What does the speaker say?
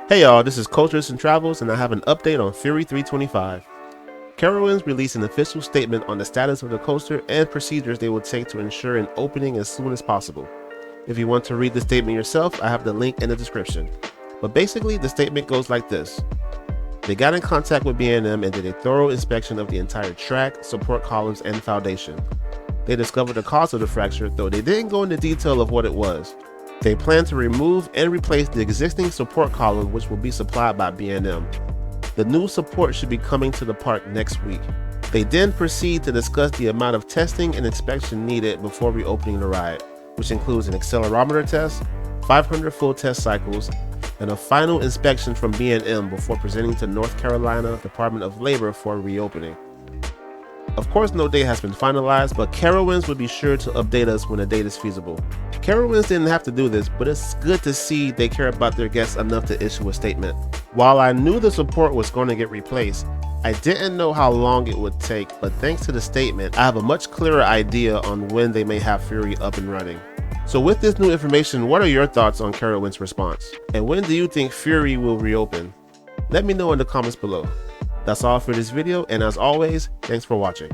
Hey y'all, this is Cultures and Travels, and I have an update on Fury 325. Carowinds released an official statement on the status of the coaster and procedures they will take to ensure an opening as soon as possible. If you want to read the statement yourself, I have the link in the description. But basically, the statement goes like this. They got in contact with B&M and did a thorough inspection of the entire track, support columns, and foundation. They discovered the cause of the fracture, though they didn't go into detail of what it was. They plan to remove and replace the existing support column, which will be supplied by B&M. The new support should be coming to the park next week. They then proceed to discuss the amount of testing and inspection needed before reopening the ride, which includes an accelerometer test, 500 full test cycles, and a final inspection from B&M before presenting to North Carolina Department of Labor for reopening. Of course, no date has been finalized, but Carowinds would be sure to update us when a date is feasible. Carowinds didn't have to do this, but it's good to see they care about their guests enough to issue a statement. While I knew the support was going to get replaced, I didn't know how long it would take, but thanks to the statement, I have a much clearer idea on when they may have Fury up and running. So with this new information, what are your thoughts on Carowinds' response? And when do you think Fury will reopen? Let me know in the comments below. That's all for this video, and as always, thanks for watching.